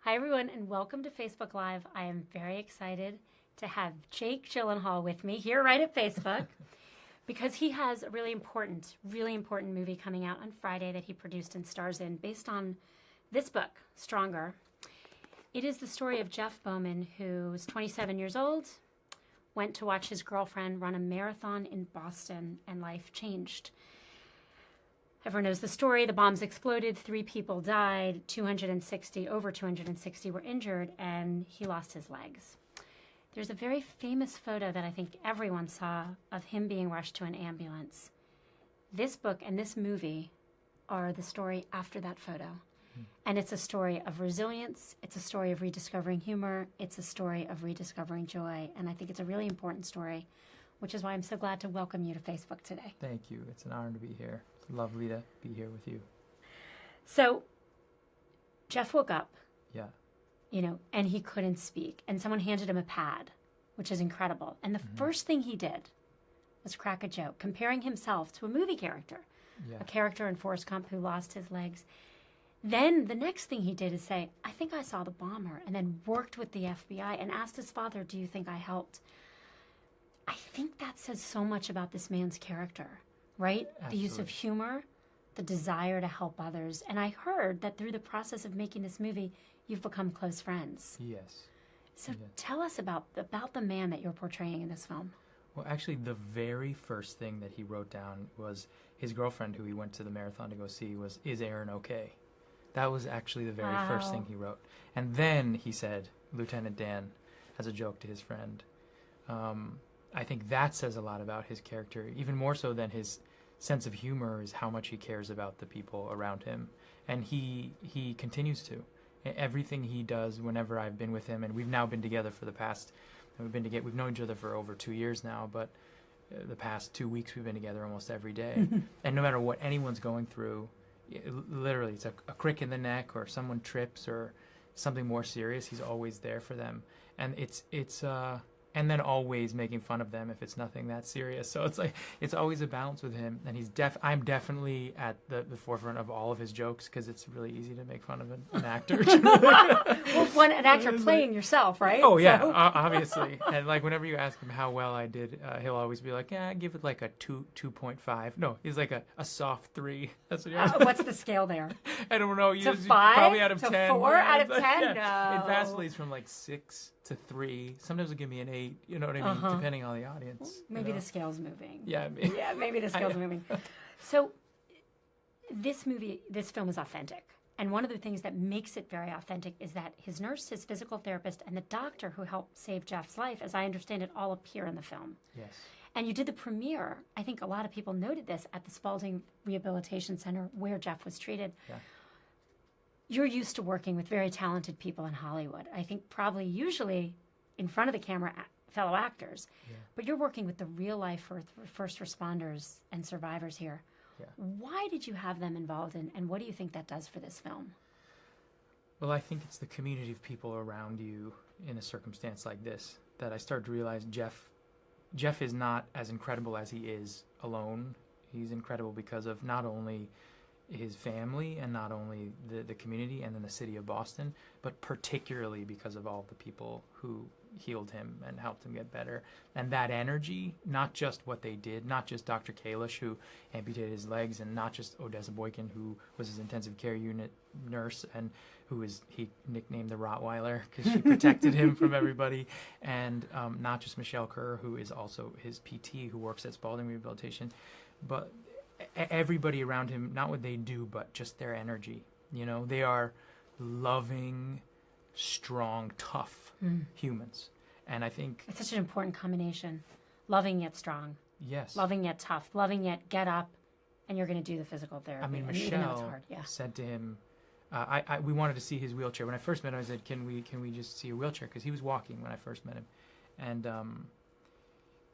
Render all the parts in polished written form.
Hi, everyone, and welcome to Facebook Live. I am very excited to have Jake Gyllenhaal with me here right at Facebook because he has a really important movie coming out on Friday that he produced and stars in based on this book, Stronger. It is the story of Jeff Bowman, who is 27 years old, went to watch his girlfriend run a marathon in Boston, and life changed. Everyone knows the story. The bombs exploded, 3 people died, over 260 were injured, and he lost his legs. There's a very famous photo that I think everyone saw of him being rushed to an ambulance. This book and this movie are the story after that photo. And it's a story of resilience. It's a story of rediscovering humor. It's a story of rediscovering joy. And I think it's a really important story, which is why I'm so glad to welcome you to Facebook today. Thank you. It's an honor to be here. It's lovely to be here with you. So, Jeff woke up, Yeah. And he couldn't speak. And someone handed him a pad, which is incredible. And the first thing he did was crack a joke, comparing himself to a movie character, a character in Forrest Gump who lost his legs. Then the next thing he did is say, I think I saw the bomber, and then worked with the FBI and asked his father, do you think I helped? I think that says so much about this man's character, right? Absolutely. The use of humor, the desire to help others. And I heard that through the process of making this movie, you've become close friends. Yes. So tell us about the man that you're portraying in this film. Well, actually, the very first thing that he wrote down was his girlfriend, who he went to the marathon to go see, was, is Aaron okay? That was actually the very first thing he wrote. And then he said, Lieutenant Dan, as a joke to his friend. I think that says a lot about his character, even more so than his sense of humor, is how much he cares about the people around him. And he continues to. Everything he does whenever I've been with him, and we've now been together for the past, we've known each other for over 2 years now, but the past 2 weeks we've been together almost every day. And no matter what anyone's going through, literally it's a crick in the neck or someone trips or something more serious, he's always there for them. And it's and then always making fun of them if it's nothing that serious. So it's always a balance with him. And I'm definitely at the forefront of all of his jokes because it's really easy to make fun of an actor. Well, an actor playing yourself, right? Oh, yeah, obviously. And like whenever you ask him how well I did, he'll always be like, yeah, give it like a 2.5. No, he's like a soft 3. That's what he has. What's the scale there? I don't know. To 5? Probably out of to 10. 4 out of 10? Yeah. No. It vacillates from like 6 to 3. Sometimes it'll give me an 8. You know what I mean? Depending on the audience. Maybe the scale's moving. Yeah. Maybe the scale's moving. So this film is authentic. And one of the things that makes it very authentic is that his nurse, his physical therapist, and the doctor who helped save Jeff's life, as I understand it, all appear in the film. Yes. And you did the premiere. I think a lot of people noted this at the Spaulding Rehabilitation Center where Jeff was treated. Yeah. You're used to working with very talented people in Hollywood. I think probably usually in front of the camera, fellow actors. Yeah. But you're working with the real life first responders and survivors here. Yeah. Why did you have them involved, and what do you think that does for this film? Well, I think it's the community of people around you in a circumstance like this that I started to realize Jeff is not as incredible as he is alone. He's incredible because of not only his family and not only the community and then the city of Boston, but particularly because of all the people who healed him and helped him get better. And that energy, not just what they did, not just Dr. Kalish, who amputated his legs, and not just Odessa Boykin, who was his intensive care unit nurse and he nicknamed the Rottweiler because she protected him from everybody, and not just Michelle Kerr, who is also his PT, who works at Spaulding Rehabilitation, but everybody around him, not what they do, but just their energy. They are loving, strong, tough humans. And I think it's such an important combination. Loving yet strong. Yes. Loving yet tough. Loving yet get up, and you're going to do the physical therapy. I mean, Michelle said to him, we wanted to see his wheelchair. When I first met him, I said, can we just see a wheelchair? Because he was walking when I first met him. And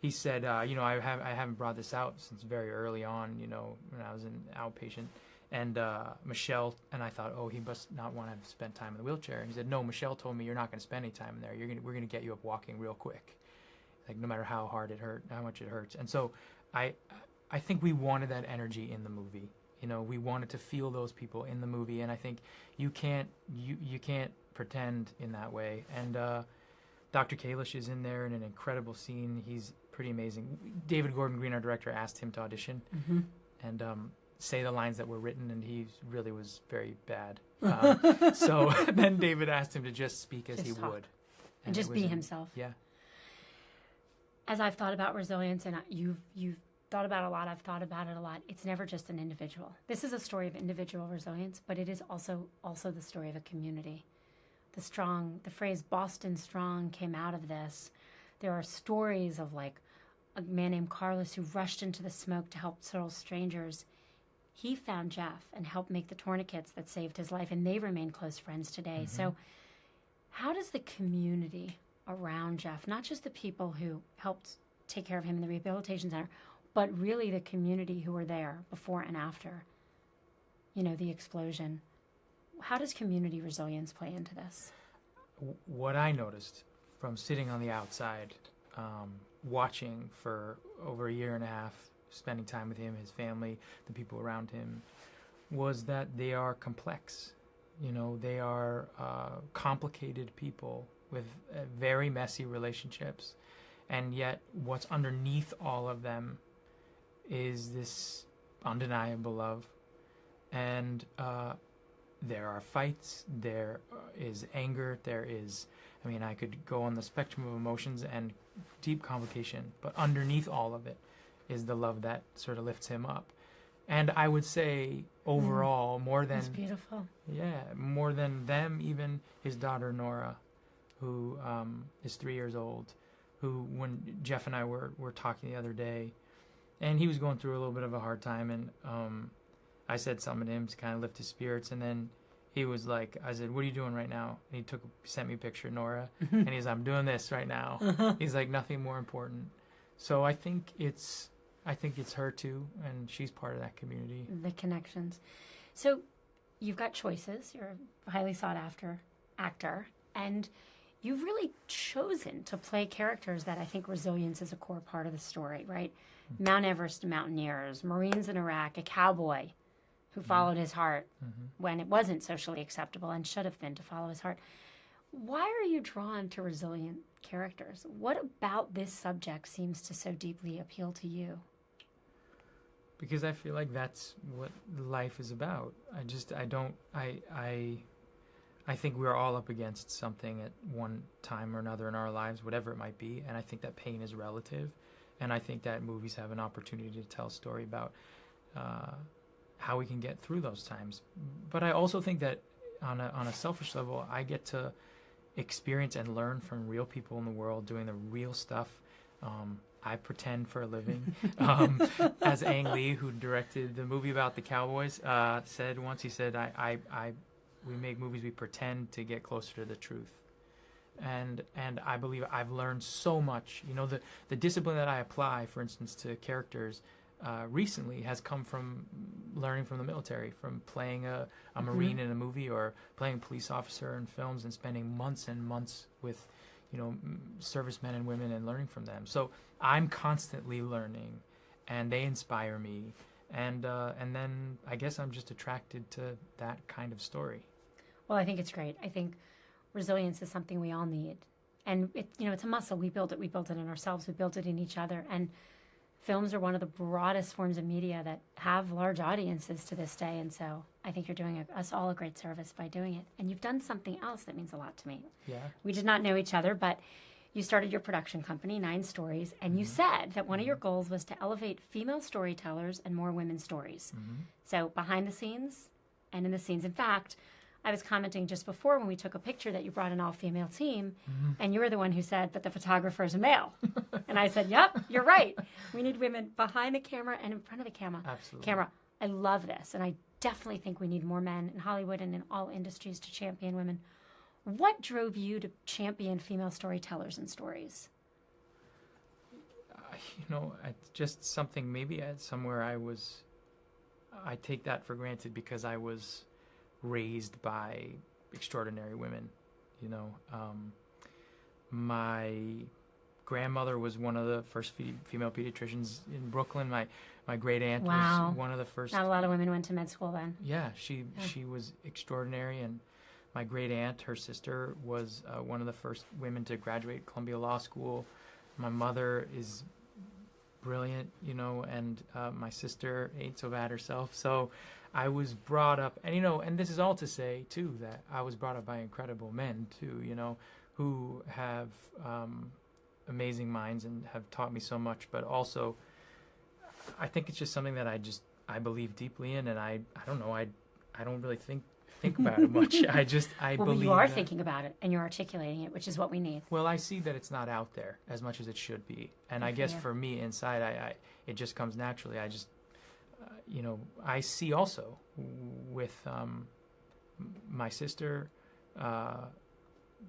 he said, I haven't brought this out since very early on, when I was an outpatient. And Michelle, and I thought, he must not want to spend time in the wheelchair. And he said, no, Michelle told me you're not going to spend any time in there. We're going to get you up walking real quick, like no matter how hard it hurt, how much it hurts. And so I think we wanted that energy in the movie. You know, we wanted to feel those people in the movie, and I think you can't pretend in that way. And Dr. Kalish is in there in an incredible scene. He's pretty amazing. David Gordon Green, our director, asked him to audition and say the lines that were written, and he really was very bad. So then David asked him to just speak as he would. And just be himself. Yeah. As I've thought about resilience, and you've thought about it a lot, I've thought about it a lot, it's never just an individual. This is a story of individual resilience, but it is also the story of a community. The phrase Boston Strong came out of this. There are stories of like a man named Carlos who rushed into the smoke to help several strangers. He found Jeff and helped make the tourniquets that saved his life, and they remain close friends today. So how does the community around Jeff, not just the people who helped take care of him in the rehabilitation center, but really the community who were there before and after, you know, the explosion, how does community resilience play into this? What I noticed from sitting on the outside, watching for over a year and a half, spending time with him, his family, the people around him, was that they are complex. You know, they are complicated people with very messy relationships. And yet what's underneath all of them is this undeniable love. And there are fights, there is anger, there is, I mean, I could go on the spectrum of emotions and deep complication, but underneath all of it is the love that sort of lifts him up. And I would say overall, more than... That's beautiful. Yeah, more than them, even his daughter Nora, who is 3 years old, who, when Jeff and I were talking the other day, and he was going through a little bit of a hard time, and I said something to him to kind of lift his spirits, and then he was like, I said, what are you doing right now? And he sent me a picture of Nora, and he's like, I'm doing this right now. He's like, nothing more important. So I think it's her too, and she's part of that community. The connections. So you've got choices. You're a highly sought after actor, and you've really chosen to play characters that I think resilience is a core part of the story, right? Mount Everest mountaineers, Marines in Iraq, a cowboy who followed his heart when it wasn't socially acceptable and should have been to follow his heart. Why are you drawn to resilient characters? What about this subject seems to so deeply appeal to you? Because I feel like that's what life is about. I think we're all up against something at one time or another in our lives, whatever it might be, and I think that pain is relative, and I think that movies have an opportunity to tell a story about how we can get through those times. But I also think that on a selfish level, I get to experience and learn from real people in the world doing the real stuff. I pretend for a living. As Ang Lee, who directed the movie about the Cowboys, said once, he said, we make movies, we pretend to get closer to the truth. And I believe I've learned so much. You know, the discipline that I apply, for instance, to characters recently has come from learning from the military, from playing a Marine in a movie or playing a police officer in films and spending months and months with, you know, servicemen and women and learning from them. So I'm constantly learning, and they inspire me. And then I guess I'm just attracted to that kind of story. Well, I think it's great. I think resilience is something we all need. And, it's a muscle. We built it. We built it in ourselves. We built it in each other. And films are one of the broadest forms of media that have large audiences to this day. And so I think you're doing us all a great service by doing it. And you've done something else that means a lot to me. Yeah. We did not know each other, but you started your production company, 9 Stories, and you said that one of your goals was to elevate female storytellers and more women's stories. So behind the scenes and in the scenes. In fact, I was commenting just before when we took a picture that you brought an all-female team, and you were the one who said, but the photographer is a male. And I said, yep, you're right. We need women behind the camera and in front of the camera. Absolutely. I love this, and I definitely think we need more men in Hollywood and in all industries to champion women. What drove you to champion female storytellers and stories? It's just something, maybe somewhere I take that for granted because I was raised by extraordinary women. My grandmother was one of the first female pediatricians in Brooklyn. My great aunt Wow. was one of the first. Not a lot of women went to med school then. Yeah, she was extraordinary, and my great aunt, her sister, was one of the first women to graduate Columbia Law School. My mother is brilliant, you know, and my sister ain't so bad herself. So I was brought up, and, you know, and this is all to say, too, that I was brought up by incredible men, too, you know, who have amazing minds and have taught me so much. But also, I think it's just something that I believe deeply in, and I don't know, I don't really think about it much. I well, believe you are that, thinking about it, and you're articulating it, which is what we need. Well, I see that it's not out there as much as it should be, and I guess for me inside, I it just comes naturally. I just, you know, I see also with my sister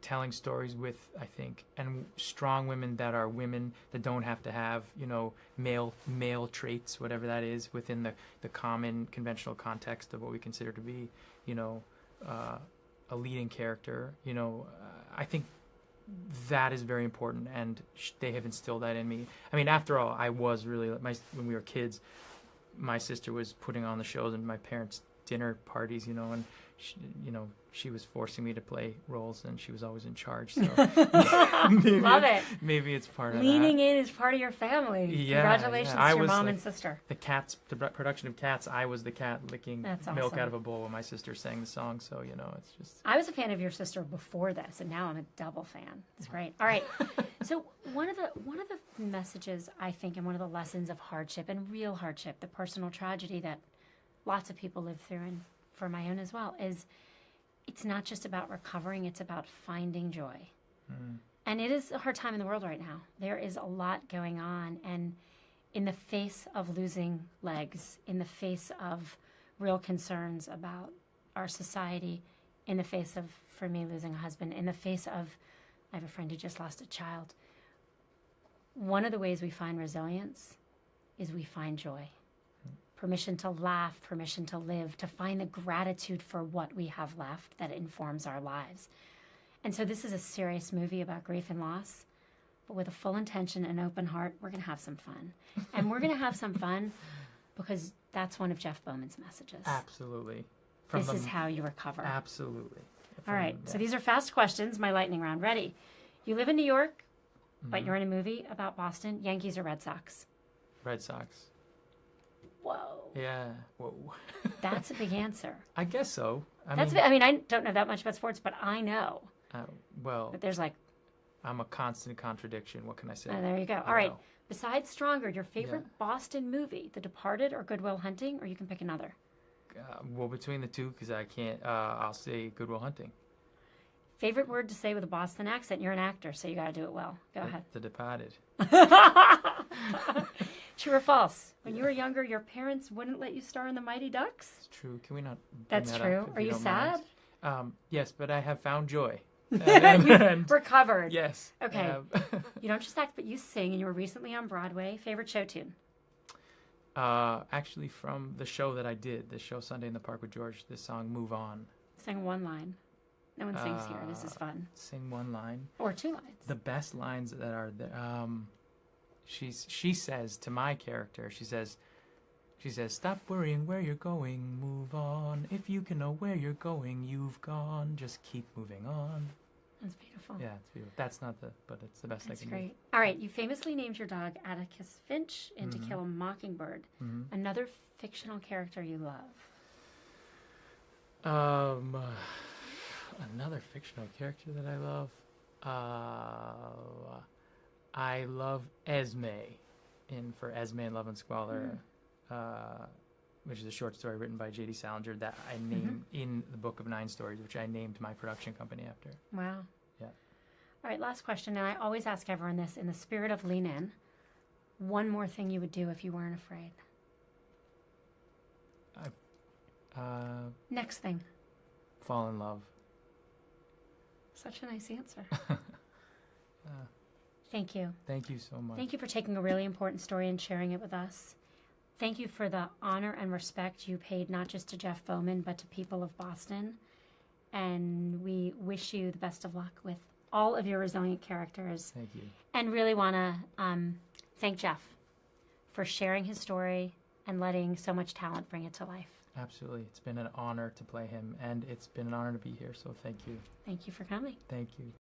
telling stories with, I think, and strong women that are women that don't have to have, you know, male traits, whatever that is, within the common conventional context of what we consider to be, you know, a leading character. You know, I think that is very important, and they have instilled that in me. I mean, after all, I was really, when we were kids, my sister was putting on the shows and my parents' dinner parties, you know, and she was forcing me to play roles, and she was always in charge. So Love it. Maybe it's part of Leaning that. in is part of your family. Yeah, Congratulations yeah. to your mom and sister. The production of Cats, I was the cat licking That's milk awesome. out of a bowl while my sister sang the song. So, you know, it's just... I was a fan of your sister before this, and now I'm a double fan. It's great. All right. So one of the messages, I think, and one of the lessons of hardship, and real hardship, the personal tragedy that lots of people live through, and for my own as well, is it's not just about recovering, it's about finding joy. And it is a hard time in the world right now. There is a lot going on, and in the face of losing legs, in the face of real concerns about our society, in the face of, for me, losing a husband, in the face of, I have a friend who just lost a child, one of the ways we find resilience is we find joy. Permission to laugh, permission to live, to find the gratitude for what we have left that informs our lives. And so this is a serious movie about grief and loss, but with a full intention and open heart, we're going to have some fun. And we're going to have some fun because that's one of Jeff Bowman's messages. Absolutely. This is how you recover. Absolutely. All right, so these are fast questions, my lightning round. Ready? You live in New York, but you're in a movie about Boston. Yankees or Red Sox? Red Sox. Whoa. Yeah. Whoa. That's a big answer. I guess so. I mean, I don't know that much about sports, but I know. Well, But there's like... I'm a constant contradiction. What can I say? Oh, there you go. All right. Besides Stronger, your favorite Boston movie, The Departed or Good Will Hunting, or you can pick another? Well, between the two, because I can't, I'll say Good Will Hunting. Favorite word to say with a Boston accent? You're an actor, so you got to do it well. Go ahead. The Departed. True or false? When you were younger, your parents wouldn't let you star in The Mighty Ducks? It's true. Can we not bring That's that true. up, if Are you don't sad? mind? Yes, but I have found joy. You've recovered. Yes. Okay. You don't just act, but you sing, and you were recently on Broadway. Favorite show tune? Actually, from the show that I did, the show Sunday in the Park with George, this song "Move On." Sing one line. No one sings here. This is fun. Sing one line. Or two lines. The best lines that are there. She says to my character, she says, "Stop worrying where you're going, move on. If you can know where you're going, you've gone. Just keep moving on." That's beautiful. Yeah, it's beautiful. That's not but it's the best That's I can great. All right, you famously named your dog Atticus Finch in To Kill a Mockingbird. Another fictional character you love? Another fictional character that I love. I love Esme for Esme and Love and Squalor, which is a short story written by J.D. Salinger that I named in the Book of 9 Stories, which I named my production company after. Wow. Yeah. All right, last question, and I always ask everyone this in the spirit of lean in. One more thing you would do if you weren't afraid. Next thing. Fall in love. Such a nice answer. Thank you. Thank you so much. Thank you for taking a really important story and sharing it with us. Thank you for the honor and respect you paid not just to Jeff Bowman, but to people of Boston. And we wish you the best of luck with all of your resilient characters. Thank you. And really want to thank Jeff for sharing his story and letting so much talent bring it to life. Absolutely. It's been an honor to play him, and it's been an honor to be here, so thank you. Thank you for coming. Thank you.